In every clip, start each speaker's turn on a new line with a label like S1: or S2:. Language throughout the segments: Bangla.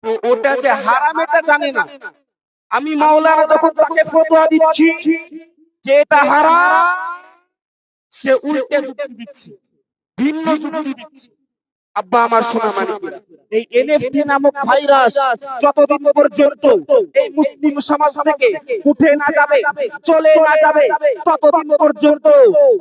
S1: তো ওটা যে হারাম এটা জানে না। আমি মাওলানা যখন তাকে ফতোয়া দিচ্ছি যে এটা হারাম, সে উল্টে যুক্তি দিচ্ছে, ভিন্ন যুক্তি দিচ্ছে। আব্বা আমার সোনা মানিকেরা, এই এনএফটি নামক ভাইরাস যতদিন পর্যন্ত এই মুসলিম সমাজ থেকে উঠে না যাবে, চলে না যাবে, ততদিন পর্যন্ত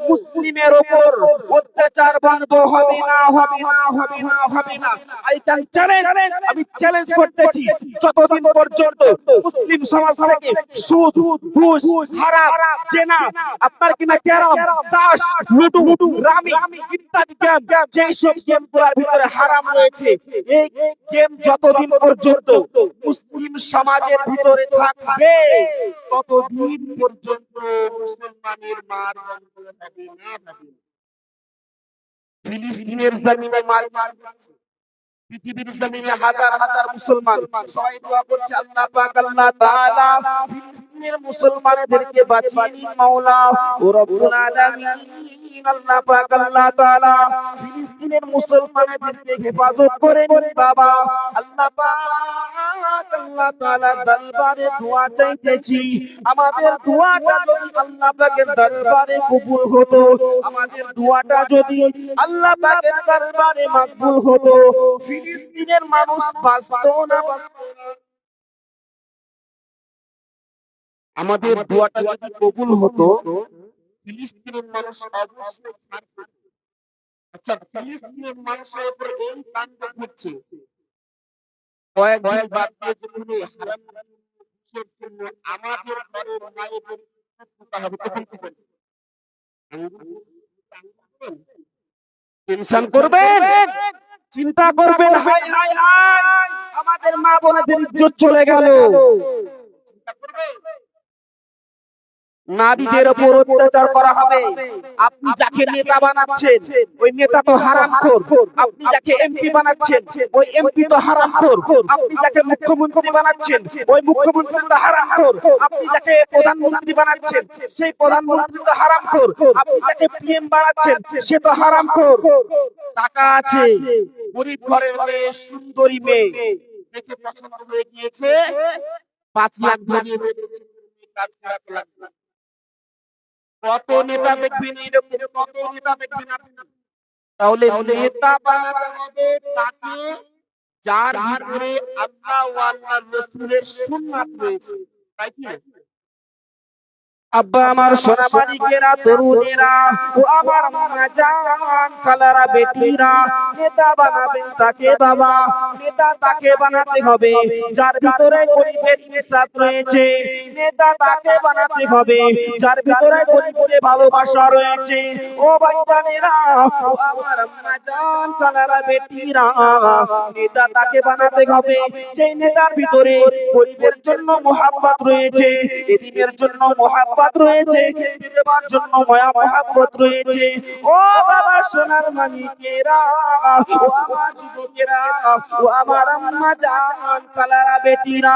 S1: মুসলিমের উপর অত্যাচার বন্ধ হবে না, হবে না, হবে না, হবে না। আই ক্যান চ্যালেঞ্জ, আমি চ্যালেঞ্জ করতেছি, যতদিন পর্যন্ত মুসলিম সমাজ থেকে সুদ, ঘুষ, হারাম, জেনা, আপনার কিনা ক্যারাম, তাস, লুডু, রামি ইত্যাদি গেম, যেই সব গেমগুলোর ভিতরে হারাম রয়েছে, এই গেম যতদিন পর্যন্ত মুসলিম সমাজের ভিতরে থাকবে, ততদিন পর্যন্ত মুসলমানের মার বন্ধ হবে না। ফিলিস্তিনের জমিনে মার হচ্ছে, পৃথিবীর জমিনে হাজার হাজার মুসলমান, সবাই দোয়া করছে আল্লাহ পাক আল্লাহ তাআলা ফিলিস্তিনের মুসলমানদেরকে বাঁচিয়ে নিন মাওলা ও রব্বুল আলামিন। আল্লাহ পাক আল্লাহ তাআলা ফিলিস্তিনের মুসলমানদেরকে হেফাজত করে নিন বাবা। আল্লাহ পাক আল্লাহ তাআলার দরবারে দোয়া চাইতেছি, আমাদের দোয়াটা যদি আল্লাহ পাকের দরবারে কবুল হতো, আমাদের দোয়াটা যদি আল্লাহ পাকের দরবারে মকবুল হতো, ফিলিস্তিনের মানুষ বাঁচতো না, আমাদের দোয়াটা যদি কবুল হতো, ফিলিস্তিনের মানুষ অবশ্যই থাকতো। আচ্ছা, ফিলিস্তিনের মানুষের উপর এই কাণ্ড ঘটছে, কয়েকদিন বাদ দিয়ে যখন হারাম জন্য আমাদের ঘরের মায়েদের হবে, তখন কি করবে? টেনশন করবেন, চিন্তা করবেন, হায় হায় হায় আমাদের মা বোনেদের ইজ্জত চলে গেল। চিন্তা করবেন, নারীদের উপর অত্যাচার করা হবে। আপনি যাকে নেতা বানাচ্ছেন ওই নেতা তো হারামখোর, আপনি যাকে এমপি বানাচ্ছেন ওই এমপি তো হারামখোর, আপনি যাকে মুখ্যমন্ত্রী বানাচ্ছেন ওই মুখ্যমন্ত্রী তো হারামখোর, আপনি যাকে প্রধানমন্ত্রী বানাচ্ছেন সেই প্রধানমন্ত্রী তো হারামখোর, আপনি যাকে পিএম বানাচ্ছেন সে তো হারামখোর। টাকা আছে, গরিব ঘরের মেয়ে, সুন্দরী মেয়ে দেখে পছন্দ হয়ে গিয়েছে, 5 লাখ ধরিয়ে দিয়েছে, কাজ করাতে লাগবে। কত নেতা দেখবেন এরকম, কত নেতা দেখবেন আপনি। তাহলে নেতা বানাতে হবে তাকে যার ভিতরে আল্লাহ ওয়া আল্লাহর রাসূলের সুন্নাত রয়েছে, তাই কি? আব্বা আমার সোনা মানিকেরা, তরুণেরা ও আমার মা জান খালারা, বেটিরা, নেতা বানাবেন তাকে বাবা, নেতা তাকে বানাতে হবে যার ভিতরে গরিবের ইনসাফ রয়েছে, নেতা তাকে বানাতে হবে যার ভিতরে গরিবের ভালোবাসা রয়েছে। ও ভাইজানেরা, ও আমার মা জান খালারা, বেটিরা, নেতা তাকে বানাতে হবে যেই নেতার ভিতরে গরিবের জন্য মহব্বত রয়েছে, এতিমের জন্য মহব্বত রয়েছে, বিধবার জন্য মায়া মহব্বত রয়েছে। ও বাবা সোনার মানিকেরা, ও আমার যুবকেরা, ও আমার আম্মা জান খালারা, বেটিরা,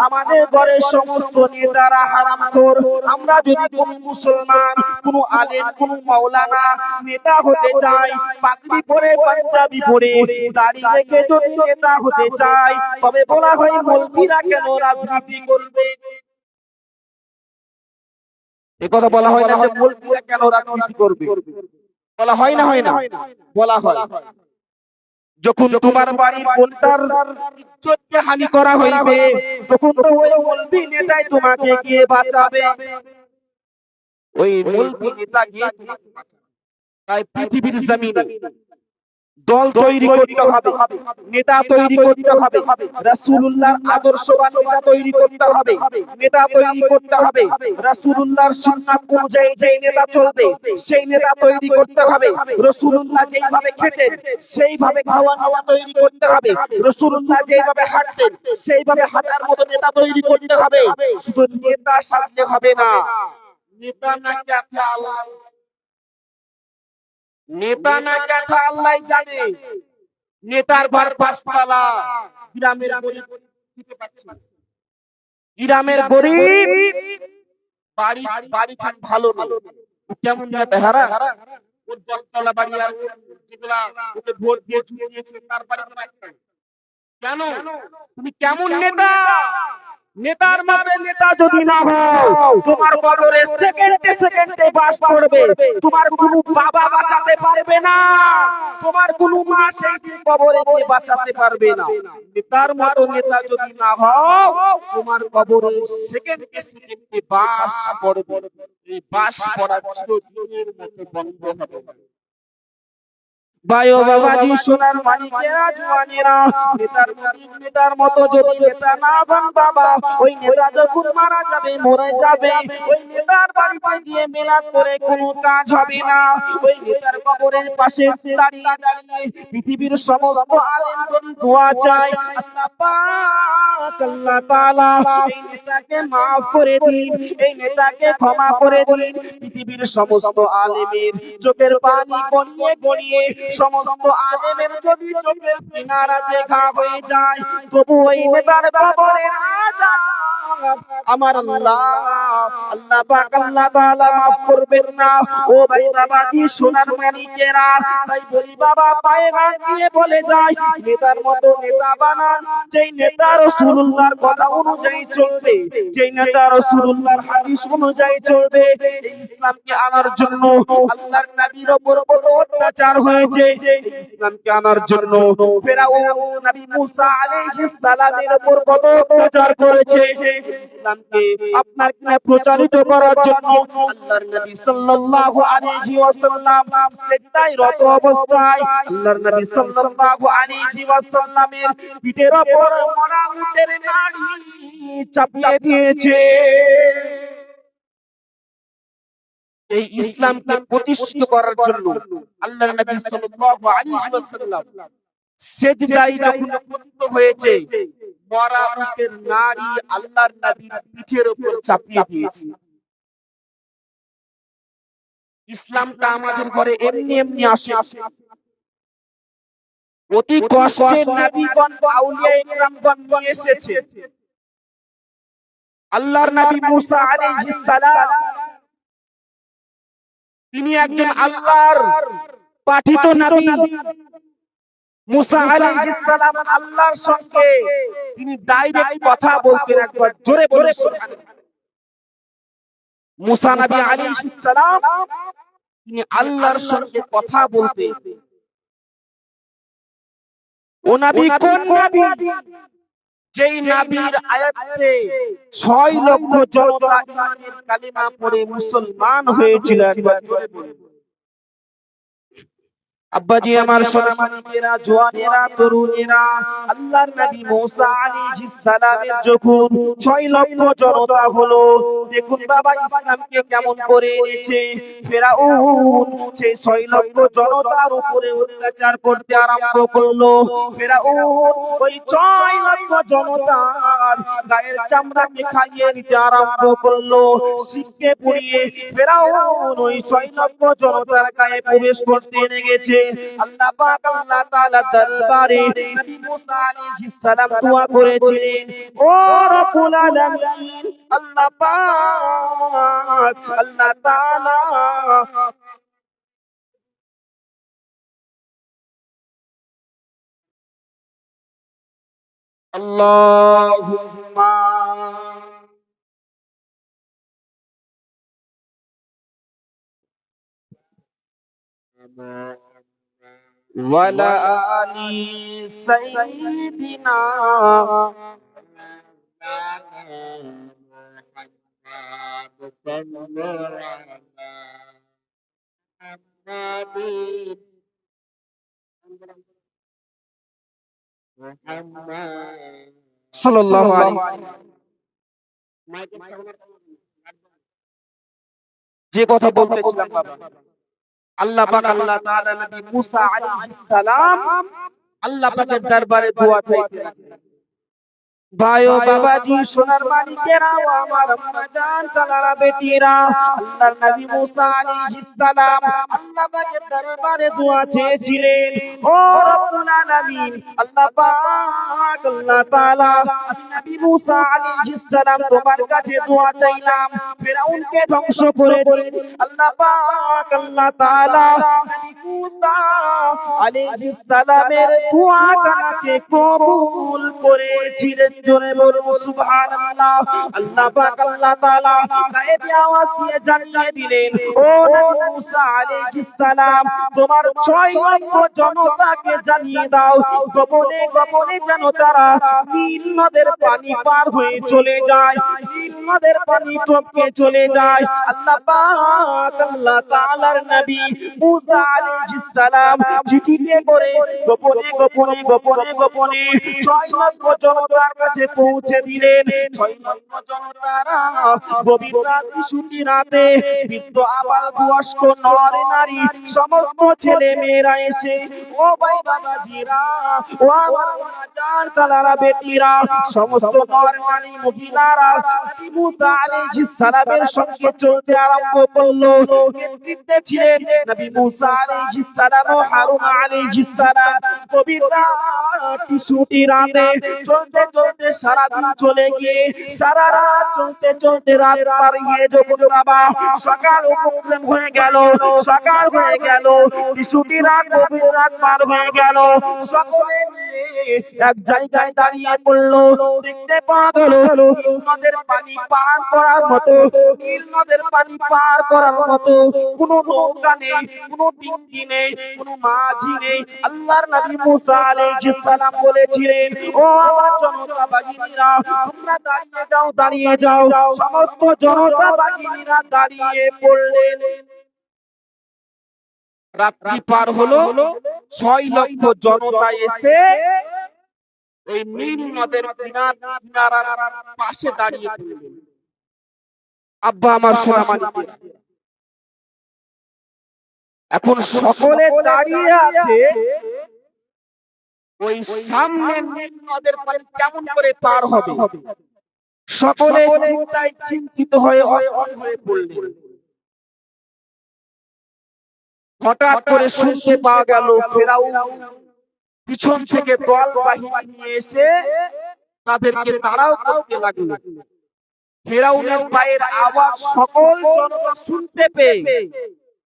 S1: আমাদের ঘরের সমস্ত নেতারা হারামখোর। আমরা যদি কোন মুসলমান, কোন আলেম, কোন মাওলানা নেতা হতে চাই, পাগড়ি পরে, পাঞ্জাবি পরে, দাড়ি রেখে যদি নেতা হতে চাই, তবে বলা হয় মৌলবীরা কেন রাজনীতি করবে? এই কথা বলা হয় না যে মৌলবীরা কেন রাজনীতি করবে? বলা হয় না, হয় না? বলা হয়। যখন তোমার বাড়ির কোনটার ইজ্জতকে হানি করা হইবে, তখন তো ওই মৌলবী নেতাই তোমাকে গিয়ে বাঁচাবে, ওই মৌলবী নেতা গিয়ে তোমাকে বাঁচাবে। তাই পৃথিবীর জমিনে দল তৈরি করতে হবে, নেতা তৈরি করতে হবে, রাসূলুল্লাহর আদর্শবান নেতা তৈরি করতে হবে, নেতা তৈরি করতে হবে রাসূলুল্লাহর সুন্নাত অনুযায়ী যেই নেতা চলবে সেই নেতা তৈরি করতে হবে, রাসূলুল্লাহ যেইভাবে খেতেন সেইভাবে খাওয়া দাওয়া তৈরি করতে হবে, রাসূলুল্লাহ যেইভাবে হাঁটতেন সেইভাবে হাঁটার মতো নেতা তৈরি করতে হবে। শুধু নেতা সাজলে হবে না, নেতা না কথা আল্লাহ, নেতা না কথা আল্লাহ জানে। নেতার ঘর 5 তলা, গ্রামের গরিব দিতে পারছে না, গ্রামের গরিব বাড়ি বাড়ি খান ভালো না, কেমন নেতা হারা, ওর 10 তলা বাড়ি আর যেগুলা ওকে ভোট দিয়ে চুরিয়েছে তার বাড়ি তো একটা, কেন? তুমি কেমন নেতা? নেতার মতো নেতা যদি না হও, তোমার কবরে সেকেন্ডে সেকেন্ডে বাস করবে, তোমার কোনো বাবা বাঁচাতে পারবে না, তোমার কোনো মা সেই দিন কবরে গিয়ে বাঁচাতে পারবে না। নেতার মতো নেতা যদি না হও, তোমার কবরে সেকেন্ডে সেকেন্ডে বাস পড়বে, এই বাস পড়া চিরদিনের মতো বন্ধ হবে না। ভাইও বাবাজি সোনার মানিকেরা জওয়ানেরা, নেতার মতো যদি নেতা না বান বাবা, ওই নেতা যখন মারা যাবে মরে যাবে, ওই নেতার বাড়িতে গিয়ে মিলাদ করে কোনো কাজ হবে না। ওই নেতার কবরের পাশে দাঁড়িয়ে দাঁড়িয়ে পৃথিবীর সমস্ত আলেম যদি দোয়া চায়, আল্লাহ পাক আল্লাহ তাআলা এই নেতাকে maaf করে দিন, এই নেতাকে ক্ষমা করে দিন। পৃথিবীর সমস্ত আলেমের চোখের পানি গড়িয়ে গড়িয়ে সমস্ত আলেমের যদি চোখের কিনারা দেখা হয়ে যায়, তবু ওই নেতার কবরে আমার আল্লাহ আল্লাহ পাক আল্লাহ তাআলা maaf করবেন না। ও ভাই বাবাজি সোনার মানিকেরা, তাই বলি বাবা পায়ে হাত দিয়ে বলে যায়, নেতার মতো নেতা বানান, যেই নেতা রাসূলুল্লাহর কথা অনুযায়ী চলবে, যেই নেতা রাসূলুল্লাহর হাদিস অনুযায়ী চলবে। এই ইসলামকে আনার জন্য আল্লাহর নবীর উপর কত অত্যাচার হয়েছে, এই ইসলামকে আনার জন্য ফেরাউন নবী মুসা আলাইহিস সালামের উপর কত অত্যাচার করেছে। ইসলামকে আপনার কিনা প্রচারিত করার জন্য আল্লাহর নবী সাল্লাল্লাহু আলাইহি ওয়াসাল্লাম সিজদায় রত অবস্থায় আল্লাহর নবী সাল্লাল্লাহু আলাইহি ওয়াসাল্লামের পিঠের উপর মরা উটের নাড়ি চাপিয়ে দিয়েছে। এই ইসলামকে প্রতিষ্ঠিত করার জন্য আল্লাহর নবী সাল্লাল্লাহু আলাইহি ওয়াসাল্লাম সিজদায় যখন পতিত হয়েছে, মরা উটের নাড়ি আল্লাহর নবীর পিঠের উপর চাপিয়ে দিয়েছে। ইসলামটা আমাদের ঘরে এমনি এমনি আসে, অতি কষ্টে নবীগণ আউলিয়া ইকরামগণ নিয়ে এসেছে। আল্লাহর নবী মুসা আলাইহিস সালাম তিনি একজন আল্লাহর পাঠিত নবী। মুসা আলাইহিস সালাম আল্লাহর সঙ্গে তিনি ডাইরেক্ট কথা বলতেন, একবার জোরে বলে সুবহানাল্লাহ। মুসা নবী আলাইহিস সালাম তিনি আল্লাহর সঙ্গে কথা বলতেন। ও নবী কোন নবী? যেই নবীর আয়াতে 6 লক্ষ জনতা ঈমানের কালিমা পড়ে মুসলমান হয়েছিল, একবার জোরে বলুন। আব্বাজি আমার সোনা মানিকেরা জওয়ানেরা তরুণেরা, আল্লাহর নবী মুসা আলাইহিস সালামের যখন 6 লক্ষ জনতা হলো, দেখুন বাবা ইসলামকে কেমন করে এনেছে। ফেরাউন সেই 6 লক্ষ জনতার উপরে অত্যাচার করতে আরম্ভ করলো। ফেরাউন ওই 6 লক্ষ জনতার গায়ের চামড়াকে খাইয়ে নিতে আরম্ভ করলো, শিখকে পুড়িয়ে ফেরাউন ওই 6 লক্ষ জনতার গায়ে প্রবেশ করতে লেগেছে। আল্লাহ পাক আল্লাহ তাআলা দরবারে নবী মুসা আলাইহিস সালাম দোয়া করেছিলেন, ও রব্বুল আলামিন আল্লাহ পাক আল্লাহ তাআলা আল্লাহুম্মা ওয়ালা আলি সাইয়্যিদিনা সাল্লাল্লাহু আলাইহি ওয়াসাল্লাম। যে কথা বলতেছিলাম বাবা, আল্লাহ পাক আল্লাহ তাআলা নবী মুসা আলাইহিস সালাম আল্লাহ পাকের দরবারে দোয়া চাইতে লাগলেন। ভাইও বাবাজি সোনার মানিকেরা ও আমার আম্মা জান তালারা বেটিরা আল্লাহর নবী মুসা আলাইহিস সালাম আল্লাহ পাকের দরবারে দোয়া চেয়েছিলেন ও রব্বুল আলামিন আল্লাহ পাক আল্লাহ তাআলা আমি নবী মুসা আলাইহিস সালাম তোমার কাছে দোয়া চাইলাম ফিরাউনকে ধ্বংস করে দিন আল্লাহ পাক আল্লাহ তাআলা নবী মুসা আলাইহিস সালামের দোয়া কানাকে কবুল করেছিলেন জোরে বলুন সুবহানাল্লাহ আল্লাহ পাক আল্লাহ তাআলা গায়েবী আওয়াজ দিয়ে জানিয়ে দিলেন ও নবী মুসা আলাইহিস সালাম তোমার 6 লক্ষ জনতাকে জানিয়ে দাও গোপনে গোপনে যেন তারা নীল নদের পানি পার হয়ে চলে যায় নীল নদের পানি টপকে চলে যায় আল্লাহ পাক আল্লাহ তাআলার নবী মুসা আলাইহিস সালাম চিঠিতে করে গোপনে গোপনে গোপনে গোপনে 6 লক্ষ জনতার কাছে পৌঁছে দিলেন 6 লক্ষ জনতারা গভীর রাতে ছুটি রাতে বৃদ্ধ আবাল বয়স্ক নর নারী সমস্ত ছেলে মেয়েরা এসে ও ভাই বাবাজিরা ও আমার জান তালারা বেটিরা সমস্ত নর নারী মহিলারা নবী মুসা আলাইহিস সালামের সঙ্গে চলতে আরম্ভ করলো নেতৃত্বে ছিলেন নবী মুসা আলাইহিস সালাম ও হারুন আলাইহিস সালাম গভীর রাতে ছুটি রাতে চলতে চলতে সারা দিন চলে গিয়ে সারা রাত চলতে চলতে রাত পার গিয়ে যখন বাবা সকাল উপক্রম হয়ে গেল সকাল হয়ে গেল ছুটি রাত গভীর রাত পার হয়ে গেল সকলে এক জায়গায় দাঁড়িয়ে পড়লো দেখতে পাওয়া গেল নদের পানি পার করার মতো নীল নদের পানি পার করার মতো কোনো নৌকা নেই কোনো ডিঙ্গি নেই কোনো মাঝি নেই আল্লাহর নবী মুসা আলাইহিস সালাম বলেছিলেন ও আমার জনতা বাহিনীরা তোমরা দাঁড়িয়ে যাও সমস্ত জনতা বাহিনীরা দাঁড়িয়ে পড়লেন রাত্রি পার হলো 6 লক্ষ জনতা এসে ওই নীল নদের কিনারার পাশে দাঁড়িয়ে পড়লেন আব্বা আমার সোনা মানিক এখন সকলে দাঁড়িয়ে আছে ওই সামনে নীল নদের পানি কেমন করে পার হবে সকলে চিন্তায় চিন্তিত হয়ে অস্থির হয়ে পড়লেন হঠাৎ করে শুনতে পাওয়া গেল ফেরাউন পিছন থেকে দল বাহিনী নিয়ে এসে তাদেরকে তাড়াও করতে লাগলো ফেরাউনের পায়ের আওয়াজ সকল জনতা শুনতে পেয়ে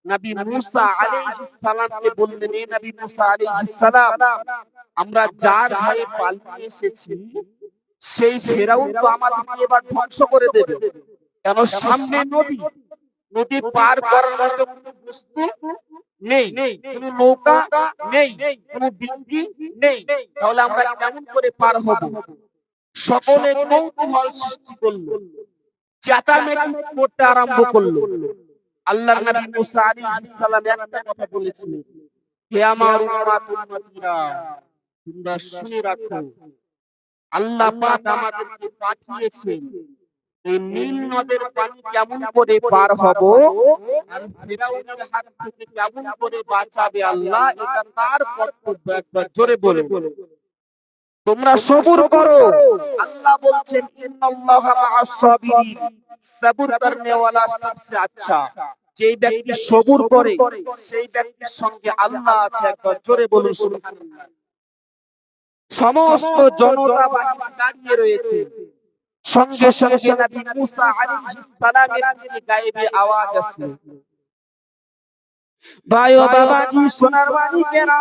S1: নবী মুসা আলাইহিস সালামকে বললেন এ নবী মুসা আলাইহিস সালাম আমরা যার ভয়ে পালিয়ে এসেছি সেই ফেরাউন তো আমাদেরকে এবার ধ্বংস করে দেবে কেন সামনে নদী নদী পার করার মতো কোনো বস্তু নেই কোনো নৌকা নেই কোনো ডিঙ্গি নেই তাহলে আমরা কেমন করে পার হব সকলে কৌতূহল সৃষ্টি করলো চেঁচামেচি করতে আরম্ভ করলো আল্লাহর নবী মুসা আলাইহিস সালাম একটা কথা বলেছিলেন হে আমার উম্মতিরা তোমরা শুনে রাখো আল্লাহ পাক আমাদেরকে পাঠিয়েছেন এই নীল নদের পানি কেমন করে পার হব আর ফিরাউনের হাত থেকে কেমন করে বাঁচাবে আল্লাহ এটা তার কর্তব্য একবার জোরে বলে তোমরা সবুর করো আল্লাহ বলছেন ইন্নাল্লাহা মা'আস সাবিরিন সবর করনে ওয়ালা সবসে আচ্ছা যে ব্যক্তি সবুর করে সেই ব্যক্তির সঙ্গে আল্লাহ আছে একবার জোরে বলুন সুবহানাল্লাহ সমস্ত জনতা বাহিনী দাঁড়িয়ে রয়েছে সঙ্গে সঙ্গে নবী মুসা আলাইহিস সালামের দিকে গায়েবী আওয়াজ আসলো ভাইও বাবাজি সোনার মানিকেরা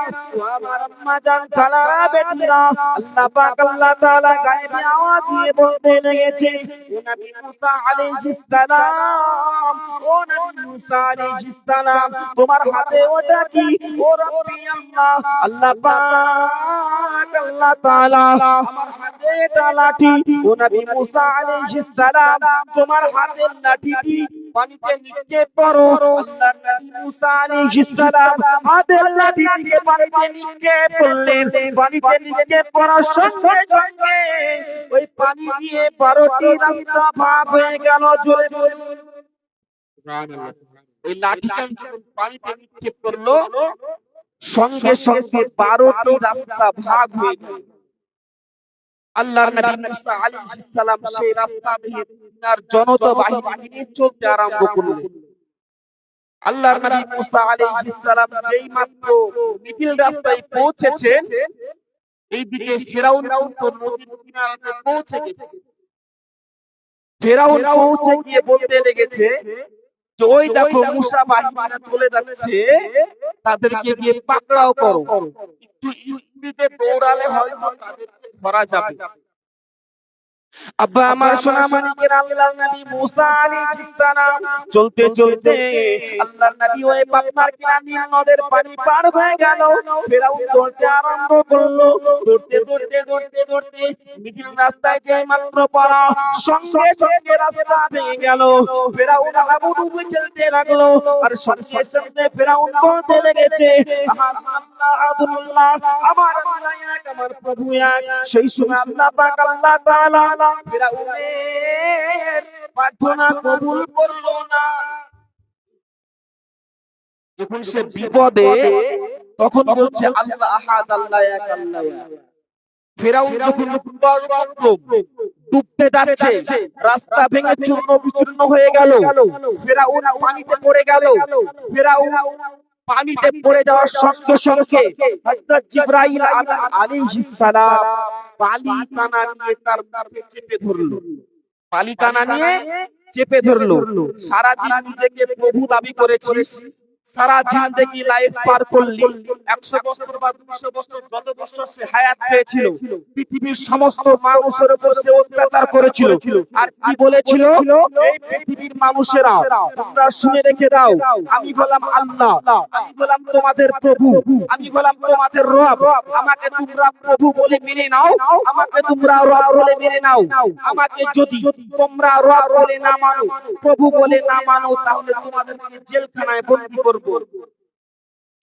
S1: আমার আম্মা জান খালারা বেটিরা আল্লাহ পাক আল্লাহ তাআলা গায়েবী আওয়াজ দিয়ে বলতে লেগেছে ও নবী মুসা আলাইহিস সালাম ও নবী মুসা আলাইহিস সালাম তোমার হাতে ওটা কি ও রব্বি আল্লাহ আল্লাহ পাক আল্লাহ তাআলা আমার হাতে এটা লাঠি ও নবী মুসা আলাইহিস সালাম তোমার হাতের লাঠিটি পানিতে নিক্ষেপ করো আল্লাহর নবী মুসা আলাইহিস সালাম হাতের লাঠি দিয়ে পানিতে নিক্ষেপ করলেন পানিতে নিক্ষেপ করার সঙ্গে সঙ্গে ওই পানি দিয়ে 12টি রাস্তা ভাগ হয়ে গেল জোরে বলুন সুবহানাল্লাহ ওই লাঠিটা যখন পানিতে নিক্ষেপ করলো সঙ্গে সঙ্গে 12টি রাস্তা ভাগ হয়ে গেল আল্লাহর নবী মুসা আলাইহিস সালাম সেই রাস্তা দিয়ে তার জনতা বাহিনী নিয়ে চলতে আরম্ভ করলেন। আল্লাহর নবী মুসা আলাইহিস সালাম যেই মাত্র মিডিল রাস্তায় পৌঁছেছেন, এইদিকে ফিরাউন কিন্তু নদীর কিনারাতে পৌঁছে গেছে। ফিরাউন পৌঁছে গিয়ে বলতে লেগেছে যে ওই দেখো মুসা বাহিনীরা চলে যাচ্ছে, তাদেরকে গিয়ে পাকড়াও করো, একটু স্পিডে দৌড়ালে হয়তো তাদেরকে ধরা যাবে। আব্বা আমার সোনা মানিকের আল্লাহর নবী মুসা আলাইহিস সালাম চলতে চলতে আল্লাহর নবী ওই পাকনার কিনারে নীল নদের পানি পার হয়ে গেল। ফিরাউন দৌড়তে আরম্ভ করলো, দৌড়তে দৌড়তে দৌড়তে দৌড়তে মিডিল রাস্তায় যে মাত্র পড়া সঙ্গে সঙ্গে রাস্তা ভেঙে গেল। ফিরাউন হাবুডুবু খেলতে লাগলো, আর সঙ্গে সঙ্গে ফিরাউন বলতে লেগেছে আল্লাহ আমার আল্লাহ এক, আমার প্রভু এক। সেই সময় আল্লাহ পাক আল্লাহ তাআলা ফিরাউনের প্রার্থনা কবুল করলো না। যখন সে বিপদে, তখন বলছে আল্লাহ আহাদ, আল্লাহ এক, আল্লাহ এক। ফিরাউন যখন ডুবতে যাচ্ছে, রাস্তা ভেঙে চূর্ণ বিচূর্ণ হয়ে গেল, ফিরাউন পানিতে পড়ে গেল। ফিরাউন পানিতে পড়ে যাওয়ার সঙ্গে সঙ্গে হযরত জিবরাইল আলাইহিস সালাম বালি কানা নিয়ে তার মাথায় চেপে ধরলো, বালি কানা নিয়ে চেপে ধরলো। সারা জীবন নিজেকে প্রভু দাবি করেছিস, সারা জিন্দেগি লাইফ পার করলি, 100 বছর বা 200 বছর যত বছর সে হায়াত পেয়েছিল, পৃথিবীর সমস্ত মানুষের উপর সে অত্যাচার করেছিল। আর কি বলেছিল, এই পৃথিবীর মানুষেরা তোমরা শুনে রেখে দাও, আমি হলাম আল্লাহ, আমি হলাম তোমাদের প্রভু, আমি হলাম তোমাদের রব। আমাকে তোমরা প্রভু বলে মেনে নাও, আমাকে তোমরা রব বলে মেনে নাও। আমাকে যদি তোমরা রব বলে না মানো, প্রভু বলে না মানো, তাহলে তোমাদেরকে জেলখানায় বন্দী করব।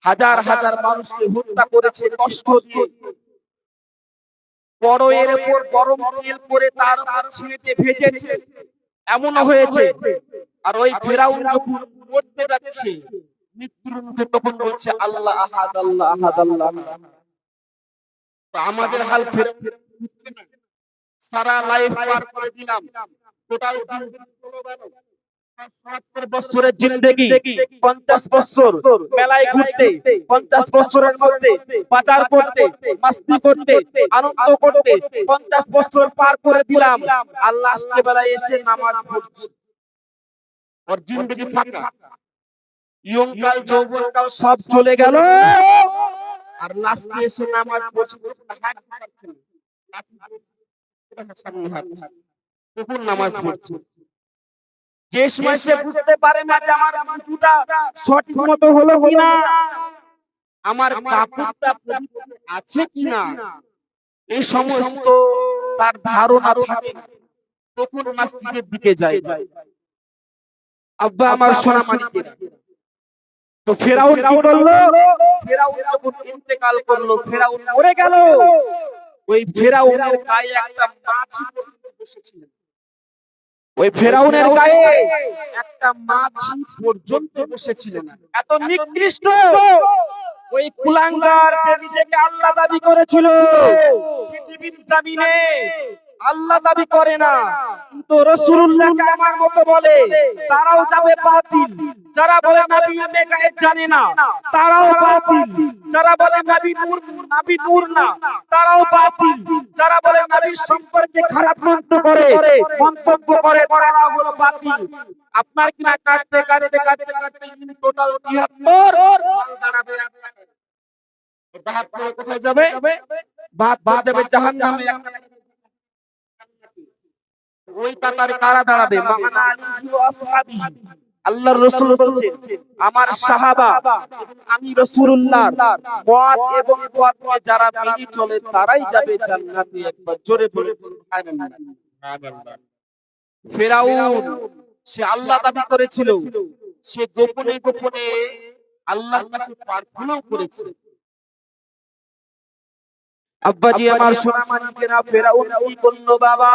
S1: হাজার হাজার মানুষকে হত্যা করেছে কষ্ট দিয়ে, কড়াইয়ের উপর গরম তেল করে তার উপর ছিঁড়ে ভেজেছে, এমন হয়েছে। আর ওই ফিরাউন যখন মরতে যাচ্ছে মৃত্যুর মুখে, তখন বলছে আল্লাহ আহাদ, আল্লাহ আহাদ, আল্লাহ আহাদ। তো আমাদের হাল ফিরাউন হচ্ছে না। সারা লাইফ পার করে দিলাম, টোটাল জিন্দেগি ৭০ বছরের জিন্দেগি, 50 বছর মেলায় ঘুরতে, 50 বছরের মধ্যে বাজার করতে, মাস্তি করতে, আনন্দ করতে 50 বছর পার করে দিলাম। আর লাস্টে বেলায় এসে নামাজ পড়ছি, ওর জিন্দেগি ফাঁকা। ইয়ংকাল যৌবনকাল সব চলে গেল, আর লাস্টে এসে নামাজ পড়ছে, তখন নামাজ পড়ছে। যে সময় সে বুঝতে পারে না যে আমার কিছুটা সঠিক মতো হলো কিনা, আমার কাপড়টা আছে কিনা, এই সমস্ত তার ধারণা থাকে, তখন মসজিদের দিকে যায়। আব্বা আমার সোনা মানিকেরা, তো ফিরাউন কি করলো, ফিরাউন যখন ইন্তেকাল করলো, ফিরাউন মরে গেল, ওই ফিরাউনের গায়ে একটা মাছি বসেছিল, ওই ফিরাউনের গায়ে একটা মাছি পর্যন্ত বসেছিল না। এত নিকৃষ্ট ওই কুলাঙ্গার, যে নিজেকে আল্লাহ দাবি করেছিল, পৃথিবীর জমিনে আল্লাহ দাবি করে না, কিন্তু রাসূলুল্লাহকে আমার মতো বলে, তারাও যাবে বাতিল। যারা বলে নবী গায়েব জানে না, তারাও বাতিল। যারা বলে নবী নূর না, তারাও বাতিল। যারা বলে নবীর সম্পর্কে খারাপ মন্তব্য করে, তারা হলো বাতিল। আপনার কিনা কাটতে কাটতে কাটতে কাটতে টোটাল ৭৩ মাল দাঁড়াবে। বাদ কোথায় যাবে? বাদ যাবে জাহান্নামে। ওই কাতারে কারা দাঁড়াবে? মা'আনা আলিহি ওয়া আসহাবিহি। আল্লাহর রাসূল বলেছেন, আমার সাহাবা এবং আমি রাসূলুল্লাহ মত এবং পথে যারা মেনে চলে তারাই যাবে জান্নাতে। একবার জোরে বলুন সুবহানাল্লাহ। সুবহানাল্লাহ। ফিরাউন সে আল্লাহ দাবি করেছিল, সে গোপনে গোপনে আল্লাহর কাছে প্রার্থনাও করেছে। আব্বাজি আমার সোনা মানিকেরা, ফেরাউন কি করলো বাবা?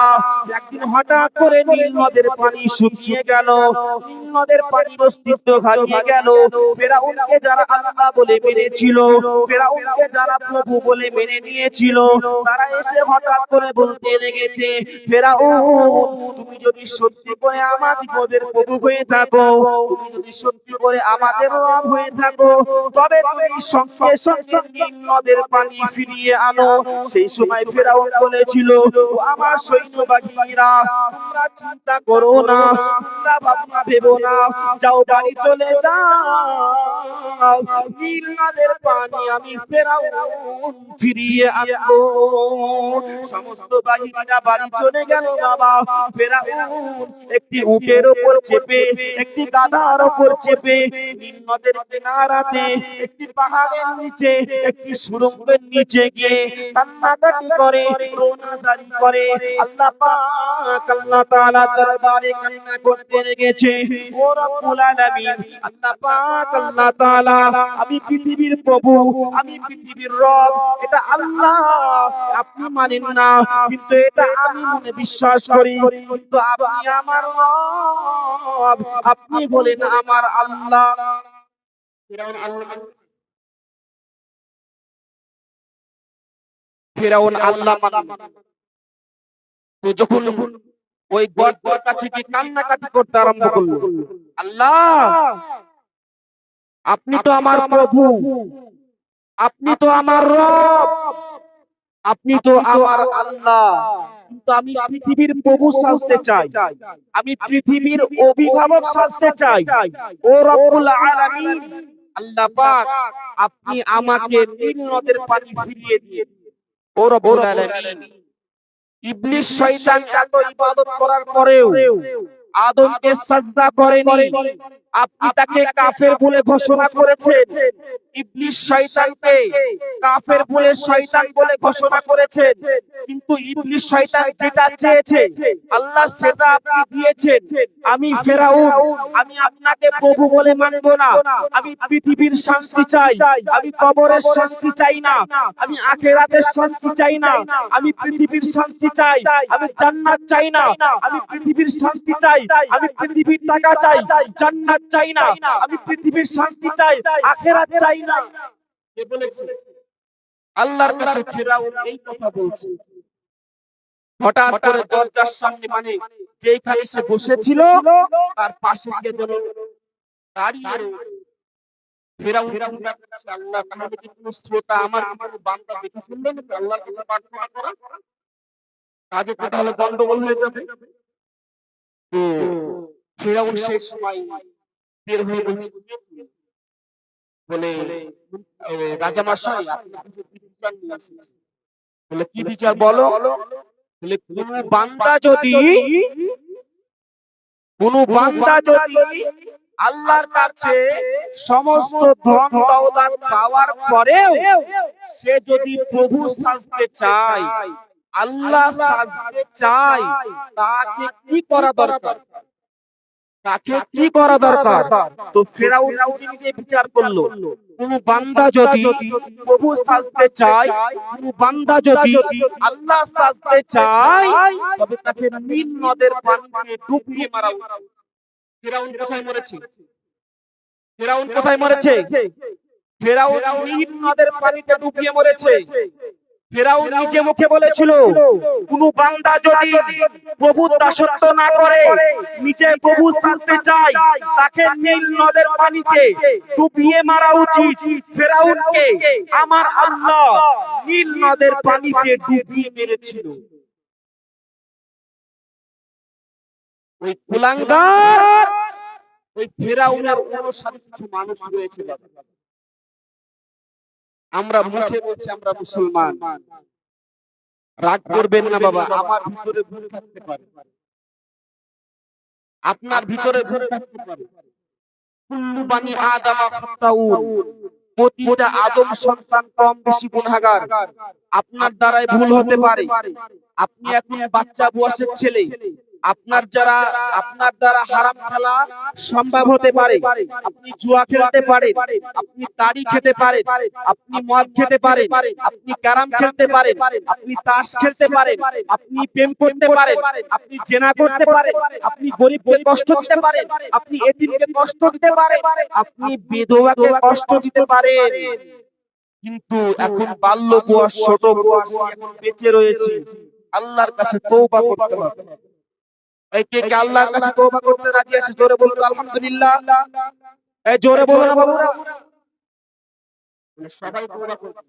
S1: একদিন হঠাৎ করে নীল নদের পানি শুকিয়ে গেল, নীল নদের পানির অস্তিত্ব হারিয়ে গেল। ফেরাউনকে যারা আল্লাহ বলে মেনেছিল, ফেরাউনকে যারা প্রভু বলে মেনে নিয়েছিল, তারা এসে হঠাৎ করে বলতে লেগেছে, ফেরাউন তুমি যদি সত্যি করে আমাদের প্রভু হয়ে থাকো, তুমি যদি সত্যি করে আমাদের রব হয়ে থাকো, তবে তুমি সঙ্গে সঙ্গে নীল নদের পানি ফিরিয়ে আনো। সেই সময় ফেরাউন বলেছিল, ও আমার সৈন্যবাহিনীরা, তোমরা চিন্তা করো না, তোমরা ভাবনা ভেবো না, যাও বাড়ি চলে যাও, নীল নদের পানি আমি ফেরাউন ফিরিয়ে আনবো। সমস্ত বাহিনীরা বাড়ি চলে গেল বাবা। ফেরাউন একটি উটের উপর চেপে, একটি গাধার উপর চেপে নীল নদের কিনারাতে একটি পাহাড়ের নিচে, একটি সুড়ঙ্গের নিচে গিয়ে কান্নাকাটি করে, রোনাজারি করে, আল্লাহ পাক আল্লাহ তাআলা দরবারে কান্না করতে লেগেছে। ও রব্বুল আলামিন, আল্লাহ পাক আল্লাহ তাআলা, আমি পৃথিবীর প্রভু, আমি পৃথিবীর রব, এটা আল্লাহ আপনি মানেন না, কিন্তু এটা আমি মনে বিশ্বাস করি, কিন্তু আপনি আমার রব, আপনি বলেন আমার আল্লাহ। ফেরাউন আল্লাহ মানল। তো যখন ওই গর্তের কাছে গিয়ে কান্নাকাটি করতে আরম্ভ করলো, আল্লাহ আপনি তো আমার প্রভু, আপনি তো আমার রব, আপনি তো আমার আল্লাহ, কিন্তু আমি পৃথিবীর প্রভু সাজতে চাই, আমি পৃথিবীর অভিভাবক সাজতে চাই। ও রব্বুল আলামিন, আল্লাহ পাক আপনি আমাকে নীল নদের পানি ফিরিয়ে দিন। ও রব্বুল আলামিন, ইবলিস শয়তান এত ইবাদত করার পরেও আদমকে সাজদা করেনি, আপনি তাকে কাফের বলে ঘোষণা করেছেন। ইবলিস শয়তানকে কাফের বলে, শয়তান বলে ঘোষণা করেছেন, কিন্তু ইবলিস শয়তান যেটা চেয়েছে আল্লাহ সেটা আপনি দিয়েছেন। আমি ফেরাউন, আমি আপনাকে প্রভু বলে মানব না, আমি পৃথিবীর শান্তি চাই, আমি কবরের শান্তি চাই না, আমি আখিরাতের শান্তি চাই না, আমি পৃথিবীর শান্তি চাই, আমি জান্নাত চাই না, আমি পৃথিবীর শান্তি চাই, আমি পৃথিবীর টাকা চাই, জান্নাত চাই না, আমি পৃথিবীর শান্তি চাই, আখিরাত চাই না। কে বলেছে? আল্লাহর কাছে ফেরাউন এই কথা বলছে। হঠাৎ করে দরজার সামনে, মানে যেখানে সে বসেছিল তার পাশে গিয়ে যেন দাঁড়িয়ে রয়েছে। ফেরাউন চিন্তা করছে, আল্লাহ তাহলে কি কোনো শ্রোতা আমার বান্দা দেখে ফেললো নাকি আল্লাহর কাছে প্রার্থনা করা? কাজে তো তাহলে গন্ডগোল হয়ে যাবে। তো ফেরাউন সেই সময় বের হয়ে বলছে, বলে রাজা মশাই আপনার কাছে কি বিচার নিয়ে এসেছি। বলে কি বিচার বলো? বলে কোনো বান্দা যদি আল্লাহর কাছে সমস্ত ধন দৌলত পাওয়ার পরেও সে যদি প্রভু সাজতে চায়, আল্লাহ সাজতে চায়, তাকে কি করা দরকার? তাকে কি করা দরকার? তো ফেরাউন নিজে বিচার করলো, কোন বান্দা যদি প্রভু সাজতে চায়, কোন বান্দা যদি আল্লাহ সাজতে চায়, তবে তাকে নীল নদের পানিতে ডুবিয়ে মারা উচিত। ফেরাউন কোথায় মরেছে? ফেরাউন কোথায় মরেছে? ফেরাউন নীল নদের পানিতে ডুবিয়ে মরেছে। ফেরাউন নিজে মুখে বলেছিল, কোন বান্দা যদি প্রভুর দাসত্ব না করে, নিজে প্রভু সাজতে চায়, তাকে নীল নদের পানিতে ডুবিয়ে মারা উচিত। ফেরাউনকে আমার আল্লাহ নীল নদের পানিতে ডুবিয়ে মেরেছিল। ওই কুলাঙ্গার, ওই ফেরাউনের অনুসারী কিছু মানুষ রয়েছে। আমরা মুখে বলছি আমরা মুসলমান, রাগ করবেন না বাবা, আমার ভিতরে ভুল থাকতে পারে, আপনার ভিতরে ভুল থাকতে পারে। কুল্লু বানি আদম খাতাউন, প্রতিটা আদম সন্তান কম বেশি গুনাহগার। আপনার দ্বারাই ভুল হতে পারে। আপনি এখন বাচ্চা বয়সের ছেলে, আপনার দ্বারা হারাম খেলা সম্ভব হতে পারে। আপনি জুয়া খেলতে পারেন, আপনি তাড়ি খেতে পারেন, আপনি মদ খেতে পারেন, আপনি ক্যারাম খেলতে পারেন, আপনি তাস খেলতে পারেন, আপনি প্রেম করতে পারেন, আপনি জেনা করতে পারেন, আপনি গরিবকে কষ্ট দিতে পারেন, আপনি এতিমকে কষ্ট দিতে পারেন, আপনি বিধবাকে কষ্ট দিতে পারেন। কিন্তু এখন বাল্য বয়স, ছোট বয়স এখন বেঁচে রয়েছে, আল্লাহর কাছে তওবা করতে হবে। এই কে কে আল্লাহর কাছে তওবা করতে রাজি আছে? জোরে বলুন আলহামদুলিল্লাহ। এই জোরে বলুন না বাবুরা। সবাই তওবা করবে,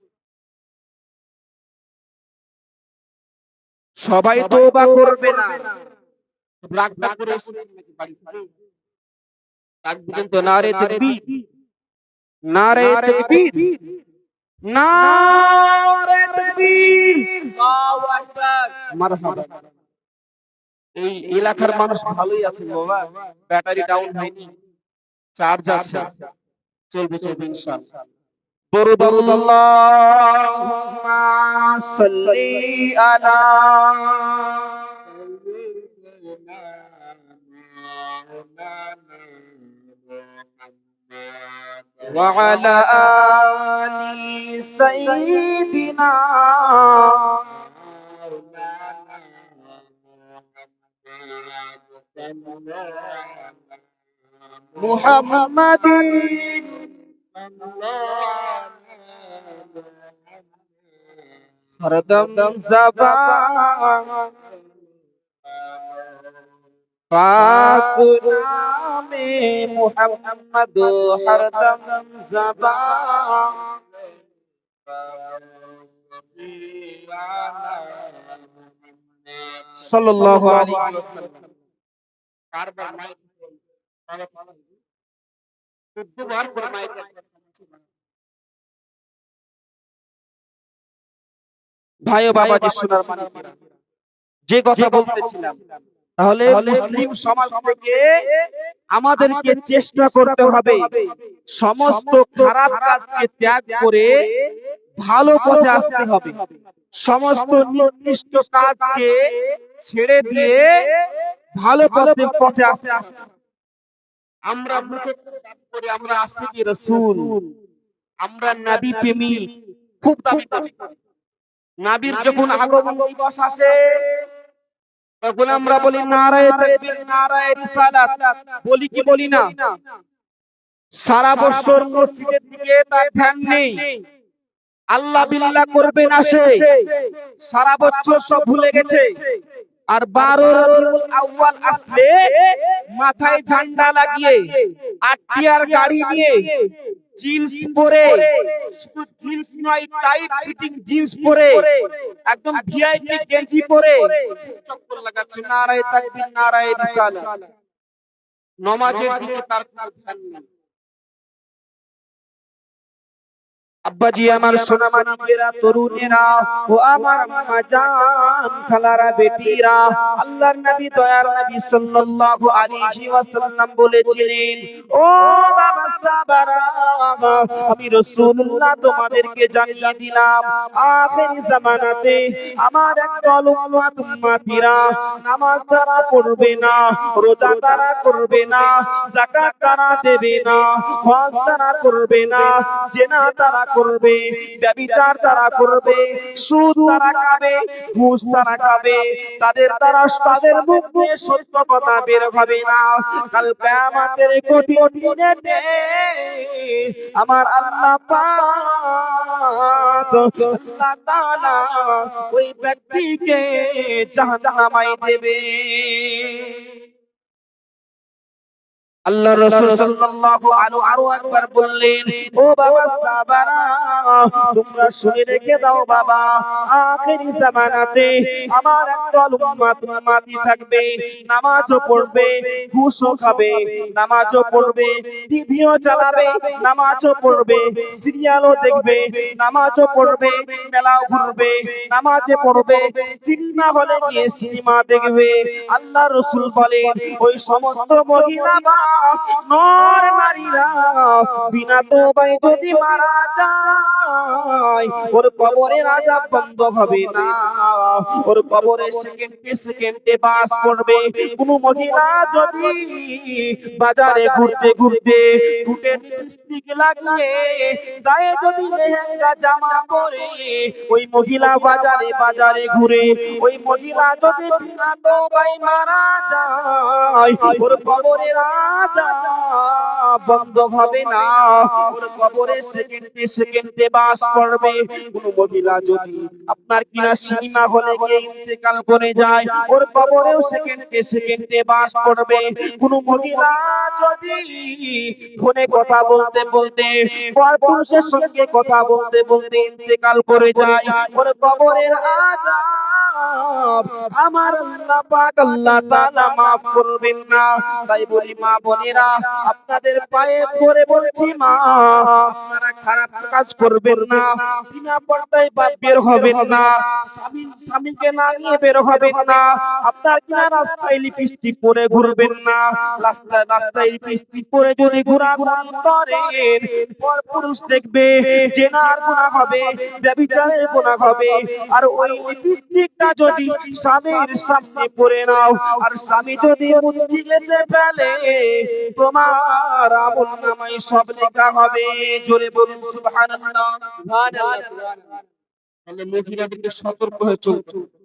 S1: সবাই তওবা করবে না। রাগ রাগ করে এসেছেন নাকি বাড়ি থেকে? রাগ দিবেন তো? নারে তাকবীর, নারে তাকবীর, নারে তাকবীর, আল্লাহু আকবার, মারহাবা। এই এলাকার মানুষ ভালোই আছে বাবা, ব্যাটারি ডাউন হয়নি, চার্জ আছে, চলবে চলবে ইনশাআল্লাহ। দরুদ আল্লাহুম্মা সাল্লি আলা ওয়া আলা আলি সাইয়্যিদিনা মুহাম্মাদিন হরদম জবান পাক নামে মুহাম্মদ হরদম জবান সাল্লাল্লাহু আলাইহি ওয়াসাল্লাম। বারবার মাইক বার করে মাইক। ভাই ও বাবাজি, সোনার মানিকেরা, যে কথা বলতেছিলাম, তাহলে মুসলিম সমাজ থেকে আমাদেরকে চেষ্টা করতে হবে সমস্ত খারাপ কাজকে ত্যাগ করে ভালো পথে আসতে হবে। সমস্ত নিকৃষ্ট কাজকে ছেড়ে দিয়ে ভালো পথে আসতে হবে। আমরা মুখে করে আমরা আশিকি রাসূল, আমরা নবী প্রেমী, খুব দাবি করি। নবীর যখন আগমন দিবস আসে তখন আমরা বলি নারায়ে তাকবীর, নারায়ে রিসালাত, বলি কি বলি না? সারা বছর মসজিদের দিকে তার ধ্যান নেই, আল্লাহ বিল্লাহ করবে না, সে সারা বছর সব ভুলে গেছে। আর 12 রবিউল আউয়াল আসলে মাথায় ঝান্ডা লাগিয়ে, আটিয়ার গাড়ি নিয়ে, জিন্স পরে, শুধু জিন্স নয়, টাইট ফিটিং জিন্স পরে, একদম ভিআইপি গেঞ্জি পরে চক্কর লাগাচ্ছে, নারায়ে তাকবীর, নারায়ে রিসালাত। নামাজের দিকে তার কোনো ধ্যান নেই। আব্বাজি আমার, সোনা মানিকেরা, তরুণেরা ও আমার আম্মা জান, খালারা, বেটিরা, আল্লাহর নবী, দয়ার নবী সাল্লাল্লাহু আলাইহি ওয়াসাল্লাম বলেছিলেন, ও বাবা সাহাবারা, আমি রাসূলুল্লাহ তোমাদেরকে জানিয়ে দিলাম, আখিরি জামানাতে আমার একদল উম্মতিরা নামাজ তারা পড়বে না, রোজা তারা করবে না, যাকাত তারা দেবে না, হজ তারা করবে না, জিনা তারা করবে, ব্যভিচার তারা করবে, সুদ তারা খাবে, ঘুষ তারা খাবে, তাদের দ্বারা তাদের মুখ দিয়ে সত্য কথা বের হবে না। কাল কিয়ামতের কঠিন দিনেতে আমার আল্লাহ পাক, আল্লাহ তাআলা ওই ব্যক্তিকে জাহান্নামায় দেবে। আল্লাহ রাসূল সাল্লাল্লাহু আরো একবার বললেন, ও বাবা সাহাবারা, তোমরা শুনে রেখে দাও বাবা, আখিরি জামানাতে আমার একদল উম্মতি থাকবে, নামাজও পড়বে, ঘুষও খাবে, নামাজও পড়বে, টিভিও চালাবে, নামাজও পড়বে, সিরিয়ালও দেখবে, নামাজও পড়বে, মেলাও ঘুরবে, নামাজে পড়বে, সিনেমা হলে গিয়ে সিনেমা দেখবে। আল্লাহ রাসূল বলেন, ওই সমস্ত মহিলা নর নারীরা বিনা তওবায় যদি মারা যায়, যায় ওর কবরের আযাব বন্ধ হবে না, ওর কবরে সেকেন্ডে সেকেন্ডে বাস পড়বে। কোন মহিলা যদি বাজারে ঘুরতে ঘুরতে ঠোঁটে লিপস্টিক লাগিয়ে গায়ে যদি লেহেঙ্গা জামা পরে ওই মহিলা বাজারে বাজারে ঘুরে, ওই মহিলা যদি বিনা তওবায় মারা যায় ওর কবরের আযাব বন্ধ হবে না, ওর কবরে সেকেন্ডে সেকেন্ডে বাস পড়বে। কোন মহিলা যদি আপনার কিনা সিনেমা হলে গিয়ে ইন্তেকাল করে যায় ওর কবরেও সেকেন্ডে সেকেন্ডে বাস পড়বে। কোন মহিলা যদি ফোনে কথা বলতে বলতে পরপুরুষের সঙ্গে কথা বলতে বলতে ইন্তেকাল করে যায় ওর কবরের আযাব আমার আল্লাহ পাক আল্লাহ তাআলা maaf করবেন না। তাই বলি মা বোনেরা, আপনাদের পায়ে পড়ে বলছি মা, আপনারা খারাপ কাজ করবেন না, বিনা পর্দায় বের হবেন না, স্বামীকে না নিয়ে বের হবেন না, আপনার কিনা রাস্তায় লিপস্টিক পরে ঘুরবেন না। রাস্তায় লিপস্টিক পরে যদি ঘোরাঘুরি করেন পরপুরুষ দেখবে, জেনার গুনাহ হবে, ব্যভিচারের গুনাহ হবে। আর ওই লিপস্টিকটা যদি স্বামীর সামনে পরে নাও আর স্বামী যদি মুচকি হেসে ফেলে তোমার আমলনামায় সব লেখা হবে। জোরে বলুন সুবহানাল্লাহ। সুবহানাল্লাহ। তাহলে মহিলাদেরকে সতর্ক হয়ে চলতে হবে।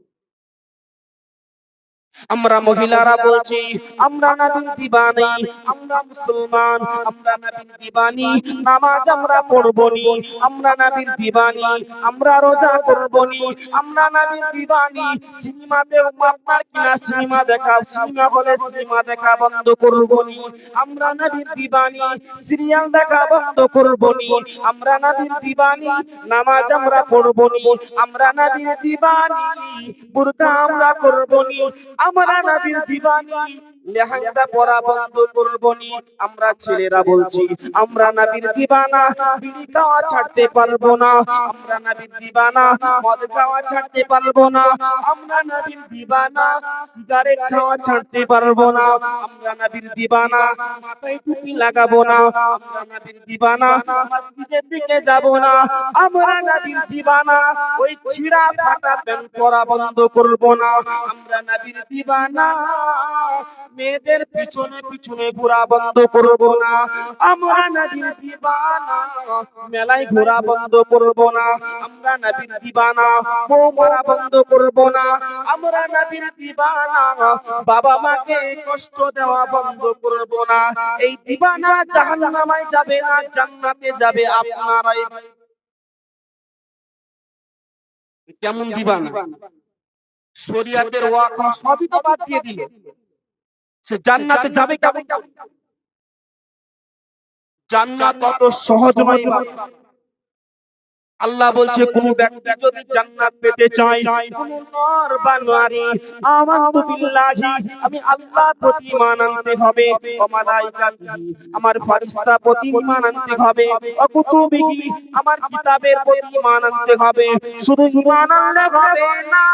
S1: আমরা মহিলারা বলছি আমরা নবীর দিবানী, আমরা মুসলমান, আমরা নবীর দিবানী, নামাজ আমরা পড়বনি, আমরা নবীর দিবানী, আমরা রোজা করবনি, আমরা নবীর দিবানী। সিনেমাতে আপনার কিনা সিনেমা দেখা, সিনেমা বলে সিনেমা দেখা বন্ধ করবনি, আমরা নবীর দিবানী। সিরিয়াল দেখা বন্ধ করবনি, আমরা নবীর দিবানী। নামাজ আমরা পড়বনি, আমরা নবীর দিবানী। বুরকা আমরা করবনি, আমরা নবীর দিবানী। লেহেঙ্গা পরা বন্ধ করবনি। আমরা ছেলেরা বলছি আমরা নবীর দিবানা, বিড়ি খাওয়া ছাড়তে পারবো না, আমরা নবীর দিবানা, মদ খাওয়া ছাড়তে পারবো না, আমরা নবীর দিবানা, সিগারেট খাওয়া ছাড়তে পারবো না, আমরা নবীর দিবানা, মাথায় টুপি লাগাবো না, আমরা নবীর দিবানা, মসজিদের দিকে যাব না, আমরা নবীর দিবানা, ওই ছিঁড়া ফাটা প্যান্ট পরা বন্ধ করবো না, আমরা নবীর দিবানা। মেয়েদের পিছনে পিছনে ঘোরা বন্ধ করব না, আমরা নবীর দিবানা। মেলায় ঘোরা বন্ধ করব না, আমরা নবীর দিবানা। বউ মারা বন্ধ করব না, আমরা নবীর দিবানা। বাবা মাকে কষ্ট দেওয়া বন্ধ করব না। এই দিবানা জাহান্নামে যাবে না, জান্নাতে যাবে আপনারাই। কেমন দিবানা? শরীয়তের ওয়াকা সবই তো বাদ দিয়ে দিল, সে জান্নাতে যাবে কেমন? জান্নাত অত সহজ নয় বাবা। আল্লাহ বলছে কোন ব্যক্তি যদি জান্নাত পেতে চায়, কোন নর বা নারী আমানতু বিল্লাহি, আমি আল্লাহর প্রতি ঈমান আনতে হবে, ওয়া মালাইকাতিহি, আমার ফেরেশতা প্রতি ঈমান আনতে হবে, ওয়া কুতুবিহি, আমার কিতাবের প্রতি ঈমান আনতে হবে। শুধু ঈমান আনলে হবে না,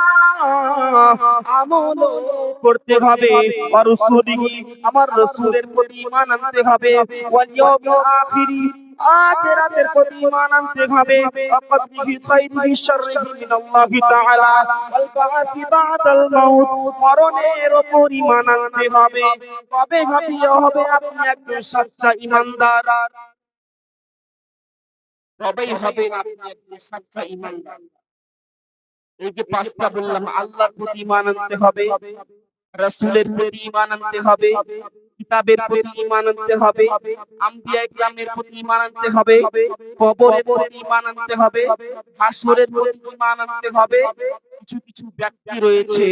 S1: আমল করতে হবে। ওয়া রাসূলিহি, আমার রাসূলের প্রতি ঈমান আনতে হবে। ওয়াল ইয়াউমিল আখিরি, আখিরাতের প্রতি ঈমান আনতে হবে। ওয়াকদরিহি খাইরিহি শাররিহি মিনাল্লাহি তাআলা, ওয়াল বাআতি বাদাল মাউত, মরণের উপর ঈমান আনতে হবে। তবে হবে আপনি একজন সচ্চা ঈমানদার, তবেই হবে আপনি একজন সচ্চা ঈমানদার। এই যে পাঁচটা বললাম, আল্লাহর প্রতি ঈমান আনতে হবে, রাসূলের প্রতি ঈমান আনতে হবে, কিতাবের প্রতি ঈমান আনতে হবে, আম্বিয়া ইকরামের প্রতি ঈমান আনতে হবে, কবরের প্রতি ঈমান আনতে হবে, হাসরের প্রতি ঈমান আনতে হবে। কিছু কিছু ব্যক্তি রয়েছে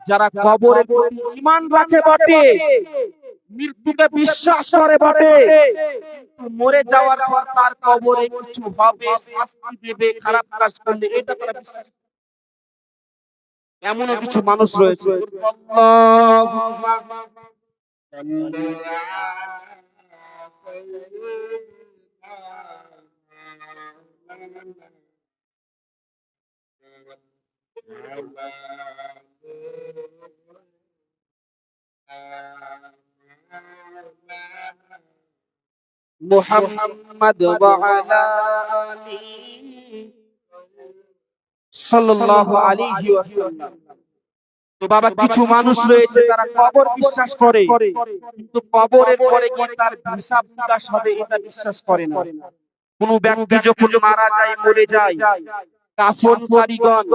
S1: যারা কবরের প্রতি ঈমান রাখে বটে, মৃত্যুকে বিশ্বাস করে বটে, কিন্তু মরে যাওয়ার পর তার কবরে কিছু হবে, শাস্তি দেবে খারাপ কাজ করলে, এটা তারা বিশ্বাস। এমনও কিছু মানুষ রয়েছে। আল্লাহুম্মা সাল্লি মুহাম্মাদ ওয়া আলা আলিহি সাল্লাল্লাহু আলাইহি ওয়াসাল্লাম। তো বাবা, কিছু মানুষ রয়েছে তারা কবর বিশ্বাস করে, কিন্তু কবরের পরে গিয়ে তার হিসাব নিকাশ হবে এটা বিশ্বাস করে না। কোন ব্যক্তি যখন মারা যায়, মরে যায়, কাফন কারিগণ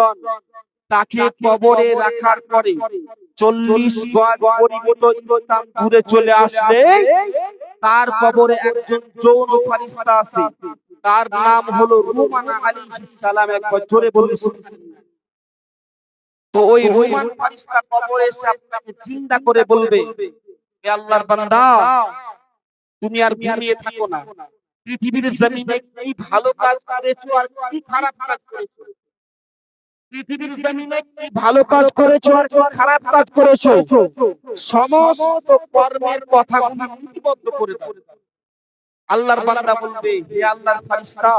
S1: তাকে কবরে রাখার পরে 40 গজ পরিমিত স্থান দূরে চলে আসলে তার কবরে একজন যৌন ফেরেশতা আছে, তার নাম হলো রুমান আলাইহিস সালাম। একবার জোরে বলুন সুবহানাল্লাহ। তো ওই রুমান ফেরেশতা কবরে এসে আপনাকে জিন্দা করে বলবে, হে আল্লাহর বান্দা, তুমি আর ঘুমিয়ে থাকো না, পৃথিবীর জমিনে কি ভালো কাজ করেছো আর কি খারাপ কাজ করেছো, পৃথিবীর জমিনে কি ভালো কাজ করেছো আর কি খারাপ কাজ করেছো, সমস্ত কর্মের কথাগুলো লিপিবদ্ধ করে দাও। আল্লাহর বান্দা বলবে, হে আল্লাহর ফেরেশতা,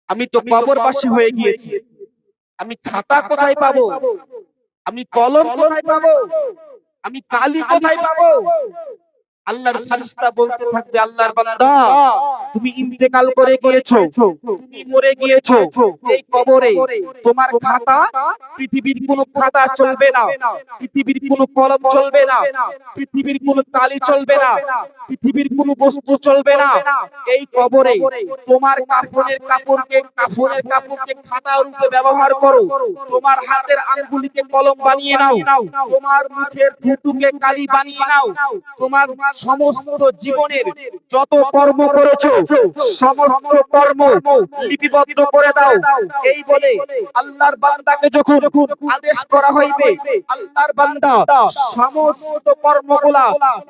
S1: আমি তো কবরবাসী হয়ে গিয়েছি, আমি খাতা কোথায় পাবো, আমি কলম কোথায় পাবো, আমি কালি কোথায় পাবো? আল্লাহর ফেরেশতা বলতে থাকবে, আল্লাহর বান্দা, তুমি ইন্তেকাল করে গিয়েছো, তুমি মরে গিয়েছো, এই কবরে তোমার খাতা, পৃথিবীর কোনো খাতা চলবে না, পৃথিবীর কোনো কলম চলবে না, পৃথিবীর কোনো কালি চলবে না, পৃথিবীর কোনো বস্তু চলবে না। এই কবরে তোমার কাফনের কাপড়কে খাতা রূপে ব্যবহার করো, তোমার হাতের আঙ্গুলিকে কলম বানিয়ে নাও, তোমার মুখের থুতুকে কালি বানিয়ে নাও, তোমার সমস্ত জীবনের যত কর্ম করেছো সমস্ত কর্ম লিপিবদ্ধ করে দাও। এই বলে আল্লাহর বান্দাকে যখন আদেশ করা হইবে, আল্লাহর বান্দা সমস্ত কর্মগুলা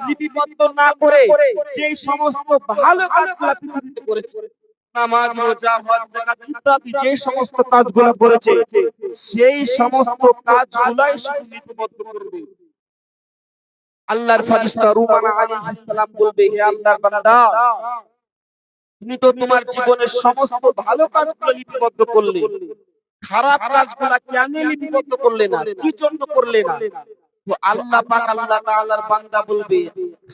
S1: লিপিবদ্ধ না করে যেই সমস্ত ভালো কাজগুলা পৃথিবীতে করেছে, নামাজ, রোজা, হজ, যাকাত ইত্যাদি যে সমস্ত কাজগুলো করেছে, সেই সমস্ত কাজগুলাই শুধু লিপিবদ্ধ করবে। আল্লাহর ফেরেশতা রুমান আলাইহিস সালাম বলবে, হে আল্লাহর বান্দা, তুমি তো তোমার জীবনের সমস্ত ভালো কাজগুলো লিপিবদ্ধ করলে, খারাপ কাজগুলো কেন লিপিবদ্ধ করলে না, কি জন্য করলে না? তো আল্লাহ পাক, আল্লাহ তাআলার বান্দা বলবে,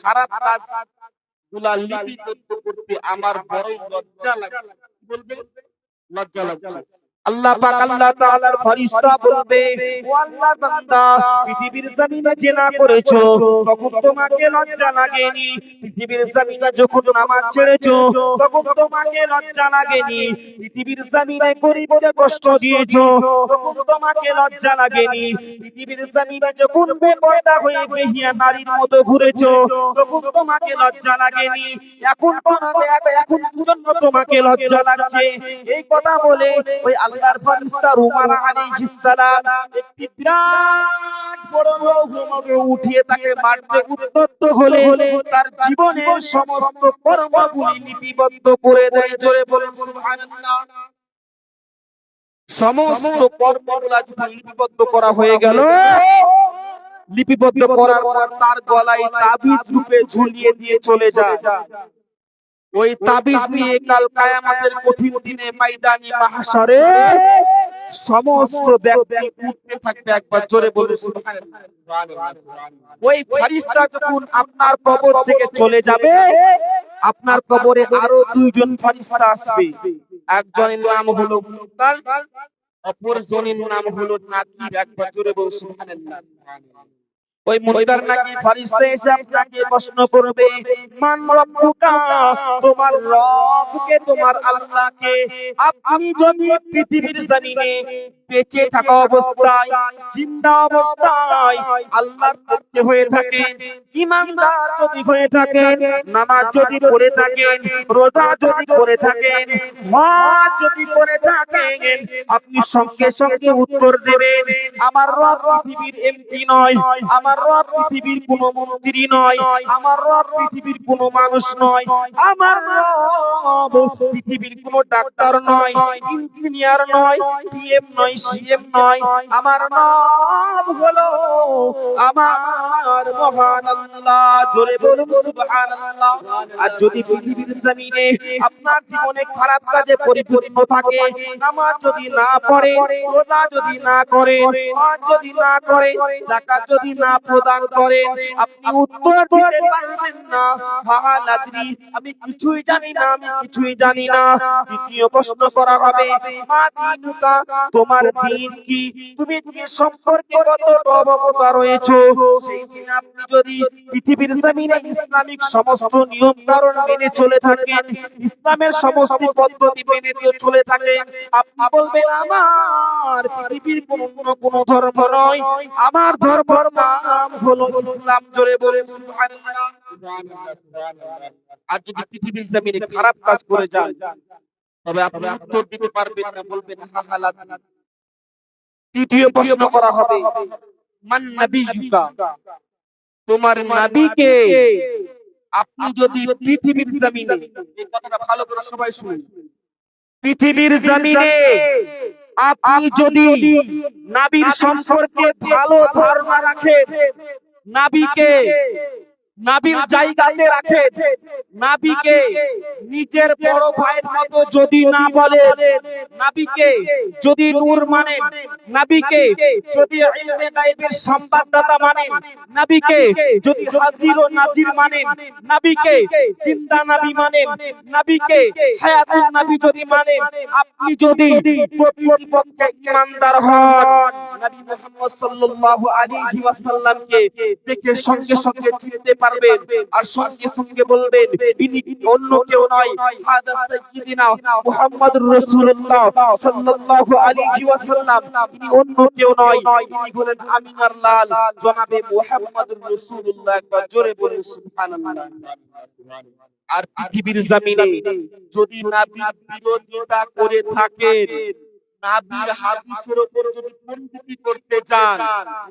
S1: খারাপ কাজগুলো লিপিবদ্ধ করতে আমার বড় লজ্জা লাগছে। কি বলবে? লজ্জা লাগছে। আল্লাহ পাক, আল্লাহ তাআলার ফেরেশতা বলবে, ও আল্লাহর বান্দা, পৃথিবীর জমিনে জিনা করেছো তখন তোমাকে লজ্জা লাগেনি, পৃথিবীর জমিনে যখন নামাজ ছেড়েছো তখন তোমাকে লজ্জা লাগেনি, পৃথিবীর জমিনে গরিবদের কষ্ট দিয়েছো তখন তোমাকে লজ্জা লাগেনি, পৃথিবীর জমিনে যখন বেপরদা হয়ে বেহিয়া নারীর মতো ঘুরেছো তখন তোমাকে লজ্জা লাগেনি, এখন জন্য তোমাকে লজ্জা লাগছে। এই কথা বলে ওই আল্লাহর ফেরেশতা রুমান আলাইহিস সালাম একটি বিরাট বড় লৌহকে উঠিয়ে তাকে মারতে উদ্যত হলে তার জীবনের সমস্ত কর্মগুলি লিপিবদ্ধ করে দেয়। জোরে বলুন সুবহানাল্লাহ। সমস্ত কর্মগুলো যখন লিপিবদ্ধ করা হয়ে গেল, লিপিবদ্ধ করার পর তার গলায় তাবিজ রূপে ঝুলিয়ে দিয়ে চলে যায়। ওই তাবিজ নিয়ে কাল কিয়ামতের কঠিন দিনে ময়দানে মাহশারে সমস্ত ব্যক্তি উঠতে থাকবে। একবার জোরে বলুন সুবহানাল্লাহ। ওই ফেরেশতা যখন আপনার কবর থেকে চলে যাবে, আপনার কবরে আরো দুইজন ফেরেশতা আসবে। একজনের নাম হলো মুনকার, অপরজনের নাম হলো নাকির। একবার জোরে বলুন সুবহানাল্লাহ। ওই মুনকার নাকির ফেরেশতা এসে আপনাকে প্রশ্ন করবে, মান রব্বুকা, তোমার রবকে, তোমার আল্লাহকে আপনি যদি পৃথিবীর জমিনে বেঁচে থাকা অবস্থায়, জিন্দা অবস্থায় আল্লাহর ভক্ত হয়ে থাকেন, ঈমানদার যদি হয়ে থাকেন, নামাজ যদি পড়ে থাকেন, রোজা যদি করে থাকেন, হজ যদি করে থাকেন, আপনি সঙ্গে সঙ্গে উত্তর দেবেন, আমার রব পৃথিবীর এমপি নয়, আমার রব পৃথিবীর কোনো মন্ত্রী নয়, আমার রব পৃথিবীর কোনো মানুষ নয়, আমার রব পৃথিবীর কোনো ডাক্তার নয়, ইঞ্জিনিয়ার নয়, পিএম নয়, সিএম নয়, আমার রব হলো আমার আমার মহান আল্লাহ, জোরে বলুন সুবহানাল্লাহ। আর যদি পৃথিবীর জমিনে আপনার জীবনে খারাপ কাজে পরিপূর্ণ থাকে, নামাজ যদি না পড়ে, রোজা যদি না করে, হজ যদি না করে, যাকাত যদি না প্রদান করে, আপনি উত্তর দিতে পারবেন না হাল আদরি, আমি কিছুই জানি না, আমি কিছুই জানি না। দ্বিতীয় প্রশ্ন করা হবে, মা দিনুকা, তোমার দিন কি, তুমি দিন সম্পর্কে কতটা অবগত রয়েছো? সেই দিন আপনি যদি পৃথিবীর জমিনে ইসলামিক সমস্ত নিয়ম কানুন মেনে চলে থাকেন, ইসলামের সমস্ত পদ্ধতি মেনে দিয়ে চলে থাকেন, আপনি বলবেন আমার পৃথিবীর কোন ধর্ম নয়, আমার ধর্মের নাম হলো ইসলাম। জোরে বলেন সুবহানাল্লাহ। আর যদি পৃথিবীর জমিনে খারাপ কাজ করে যান, তবে আপনি উত্তর দিতে পারবেন না, বলবেন হা হালাত। তৃতীয় প্রশ্ন করা হবে, মান নবিয়ুকা, তোমার নবীকে। আপনি যদি পৃথিবীর জমিনে, এই কথাটা ভালো করে সবাই শুনুন, পৃথিবীর জমিনে আপনি যদি নবীর সম্পর্কে ভালো ধারণা রাখেন, নবীকে নবীর জায়গাতে রাখেন, নবীকে নিজের বড় ভাইয়ের মতো যদি না বলেন, নবীকে যদি নূর মানেন, নবীকে যদি ইলমে গায়বের সংবাদদাতা মানেন, নবীকে যদি হাজির ও নাজির মানেন, নবীকে জিন্দা নবী মানেন, নবীকে হায়াতুন নবী যদি মানেন, আপনি যদি প্রকৃতপক্ষে ঈমানদার হন, নবী মুহাম্মদ সাল্লাল্লাহু আলাইহি ওয়াসাল্লামকে দেখে সঙ্গে সঙ্গে চিনতে পারবেন, আর সঙ্গে সঙ্গে বলবেন ইনি অন্য কেউ নয়, হাদা সাইয়্যিদিনা মুহাম্মাদুর রাসূলুল্লাহ সাল্লাল্লাহু আলাইহি ওয়াসাল্লাম, ইনি অন্য কেউ নয়, ইনি হলেন আমিনার লাল জনাবে মুহাম্মাদুর রাসূলুল্লাহ। একবার জোরে বলুন সুবহানাল্লাহ। আর পৃথিবীর জমিনে যদি নবীর বিরোধিতা করে থাকেন, নবীর হাদিসের উপর যদি পণ্ডিতি করতে যান,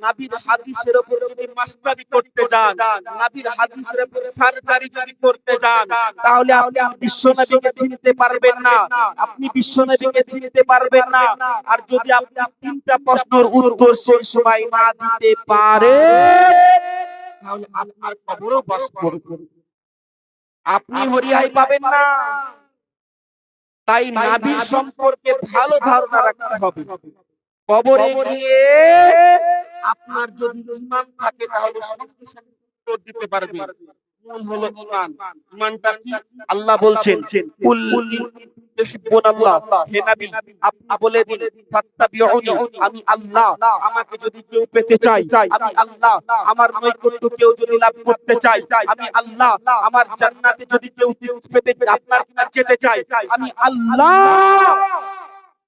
S1: নবীর হাদিসের উপর যদি মাস্টারি করতে যান, নবীর হাদিসের উপর সার্জারি যদি করতে যান, তাহলে আপনি বিশ্ব নবীকে চিনতে পারবেন না, আপনি বিশ্ব নবীকে চিনতে পারবেন না। আর যদি আপনি তিনটা প্রশ্নের উত্তর সেই সময় না দিতে পারেন, তাহলে আপনার কবরও বাস করবে, আপনি হরিয়াই পাবেন না। তাই নবীর সম্পর্কে ভালো ধারণা রাখতে হবে। কবরে গিয়ে আপনার যদি ঈমান থাকে, তাহলে সঙ্গে সঙ্গে উত্তর দিতে পারবেন। মূল হলো ঈমান। ঈমানটা কি? আল্লাহ বলছেন, কুল তুহিব্বুনাল্লাহ, হে নবী আপনি বলে দিন, ফাত্তাবিউনি, আমি আল্লাহ, আমাকে যদি কেউ পেতে চায়, আমি আল্লাহ, আমার নৈকট্য কেউ যদি লাভ করতে চায়, আমি আল্লাহ, আমার জান্নাতে যদি কেউ পেতে, আপনার কিনা যেতে চায়, আমি আল্লাহ,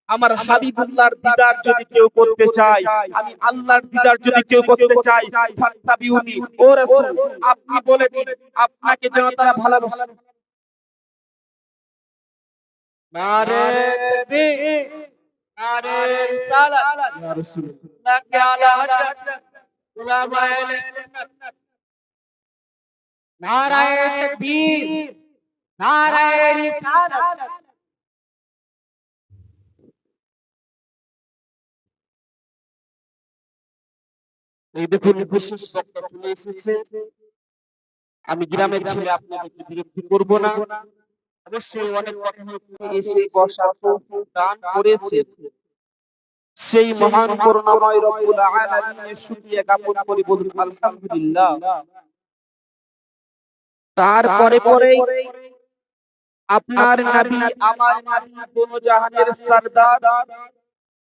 S1: আমার হাবিবুল্লাহর দিদার যদি কেউ করতে চায়, আমি আল্লাহর দিদার যদি কেউ করতে চায়, ফাত্তাবিউনি, ও রাসূল আপনি বলে দিন আপনাকে যেন তারা ভালোবাসে। নারে তাকবীর, নারে রিসালাত, ইয়া রাসূলুল্লাহ কে আলা হযরত উলামায়ে সুন্নাত, নারায়ে তাকবীর, নারায়ে রিসালাত। এই দেখুন বিশেষ বক্তা চলে এসেছে। আমি গ্রামের ছেলে, আপনাদেরকে বিরক্তি করব না। অবশ্যই অনেক কথা এসে বসার তৌফিক দান করেছে, সেই মহান করুণাময় রব্বুল আলামিনের শুকরিয়া জ্ঞাপন করি, বলুন আলহামদুলিল্লাহ। তারপরে পরে আপনার নবী, আমার নবী, দোনো জাহানের সরদার,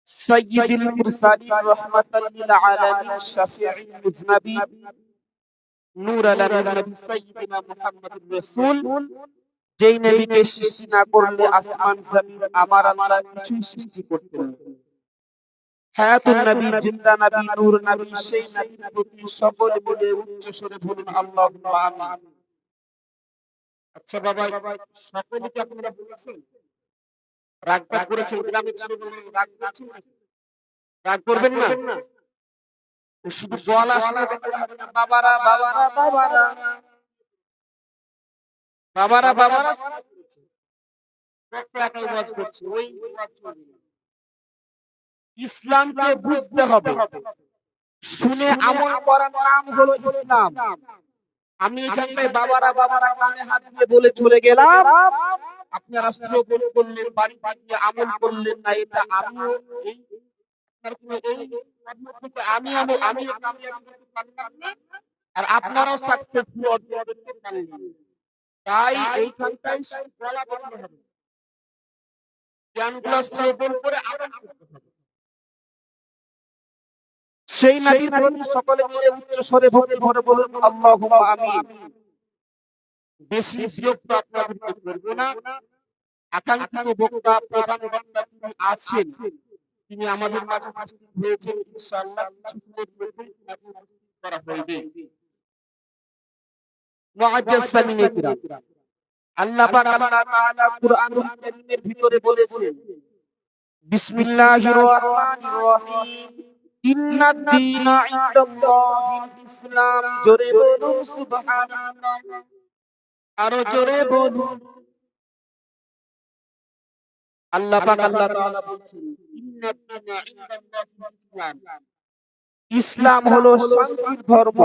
S1: সাইয়্যিদুল মুরসালিন, রাহমাতাল লিল আলামিন, শাফিউল মুজনাবি, নূর আলামিন নবী সাইয়্যিদিনা মুহাম্মাদুর রাসূল, যেই নবীকে সৃষ্টি না করলে আসমান জমিন আমার আল্লাহ কিছুই সৃষ্টি করতেন না। হায়াতুন নবী, জিন্দা নবী, নূর নবী, সেই নবীর প্রতি সকলে মিলে উচ্চ স্বরে বলুন আল্লাহুম্মা আমিন। আচ্ছা বাবা, সকলে কি আপনারা বলেছেন? রাগ করেছেন? গ্রামে ছিল বলে রাগ করছেন না? রাগ করবেন না, শুধু বলা শুনে হবে না। বাবারা বাবারা বাবারা বাবারা বাবারা একাই ওয়াজ করছে, ওই ওয়াজ চলবে না। ইসলামকে বুঝতে হবে, শুনে আমল করার নাম হলো ইসলাম। আমি এখানটায় বাবারা বাবারা কানে হাত দিয়ে বলে চলে গেলাম, আপনারা শ্রবণ করলেন, বাড়িতে গিয়ে আমল করলেন না। এটা আমিও এই আপনার কোনো এই কর্ম থেকে আমিও কামিয়াবি হতে পারলাম না, আর আপনারাও সাকসেসফুল অর্জন করতে পারলেন না। তাই এইখানটাই বলা বলতে হবে, জ্ঞানগুলো শ্রবণ করে আমল করতে হবে। সেই নবীর প্রতি সকলে মিলে উচ্চ স্বরে ভক্তি ভরে বলুন আল্লাহুম্মা আমিন। বেশি বিরক্ত আপনাদেরকে করব না। আকাঙ্ক্ষিত বক্তা, প্রধান বক্তা তিনি আছেন, তিনি আমাদের মাঝে উপস্থিত হয়েছেন। ইনশাআল্লাহ কিছুক্ষণের মধ্যেই তাকে উপস্থিত করা হবে। মুআজ্জাজ সামিনে কিরাম, আল্লাহ পাক আল্লাহ তাআলা কুরআনুল কারীমের ভিতরে বলেছেন, বিসমিল্লাহির রহমানির রহিম, ইন্নাদ দীনা ইনদাল্লাহিল ইসলাম। জোরে বলুন সুবহানাল্লাহ, আরো জোরে বলুন। আল্লাহ পাক আল্লাহ তাআলা বলছেন, ইন্নাদ দীনা ইনদাল্লাহিল ইসলাম। ইসলাম হলো শান্তির ধর্ম।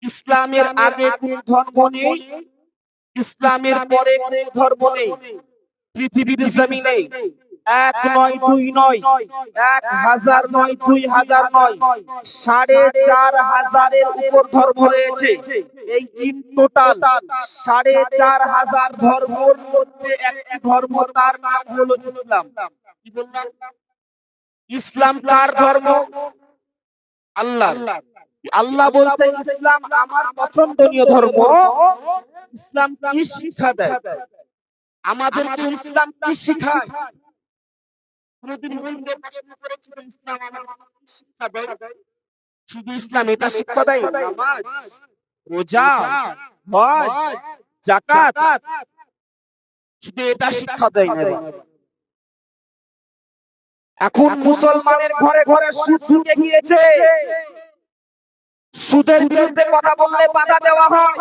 S1: ইসলামের আগে কোন ধর্ম নেই, ইসলামের পরে কোন ধর্ম নেই। পৃথিবীর জমিনে এক নয়, দুই নয়, 1000 নয়, 2000 নয়, 4500-এর উপর ধর্ম রয়েছে। এই ইন টোটাল 4500 ধর্মের মধ্যে একটি ধর্ম, তার নাম হলো ইসলাম। কি বললাম? ইসলাম কার ধর্ম? আল্লাহ। আল্লাহ বলছেন ইসলাম আমার পছন্দনীয় ধর্ম। ইসলাম কি শিক্ষা দেয়? আমাদেরকে ইসলাম কি শিখায়? কোনদিন মনে প্রশ্ন করেছিল ইসলাম আমাদের কি শিক্ষা দেয়? শুধু ইসলাম এটা শিক্ষা দেয়? নামাজ, রোজা, হজ, যাকাত, শুধু এটা শিক্ষা দেয় না। এখন মুসলমানের ঘরে ঘরে সুদ ঢুকে গিয়েছে। সুদের বিরুদ্ধে কথা বললে বাধা দেওয়া হয়।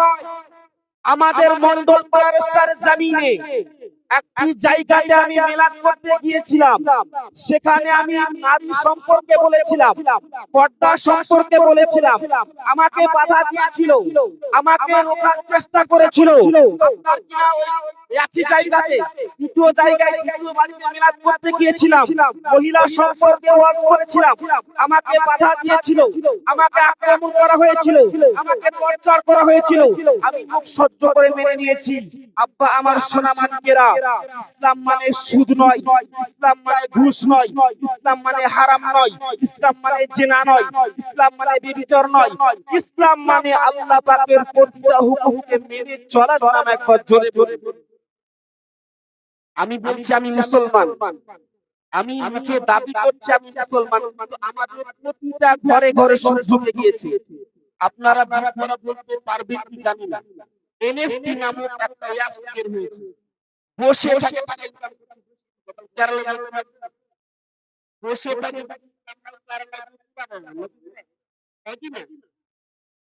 S1: আমাদের মন্ডল পাড়ার জমিনে একটি জায়গাতে আমি মিলাদ করতে গিয়েছিলাম। সেখানে আমি নারী সম্পর্কে বলেছিলাম, পর্দা সম্পর্কে বলেছিলাম। আমাকে বাধা দিয়েছিল, আমাকে রোকার চেষ্টা করেছিল। আপনার কিনা ওই একই জায়গাতে দ্বিতীয় জায়গায় দ্বিতীয় বাড়িতে মিলাদ করতে গিয়েছিলাম, মহিলা সম্পর্কে ওয়াজ করেছিলাম। আমাকে বাধা দিয়েছিল, আমাকে আক্রমণ করা হয়েছিল, আমাকে টর্চার করা হয়েছিল। আমি মুখ সহ্য করে মেনে নিয়েছি। আব্বা আমার সোনা মানিকেরা, ইসলাম মানে সুদ নয়, ইসলাম মানে ঘুষ নয়, ইসলাম মানে হারাম নয়, ইসলাম মানে জিনা নয়, ইসলাম মানে ব্যভিচার নয়। ইসলাম মানে আল্লাহ পাকের প্রতিটা হুকুমকে মেনে চলার নাম। একবার জোরে বলে আমি বলছি আমি মুসলমান, আমি মুখে দাবি করছি আমি মুসলমান, কিন্তু আমাদের প্রতিটা ঘরে ঘরে সুদ ঢুকে গিয়েছে। আপনারা বলতে পারবেন কি জানি না, এনএফটি নামক একটা অ্যাপস বের হয়েছে। বসে থাকে বসে থাকে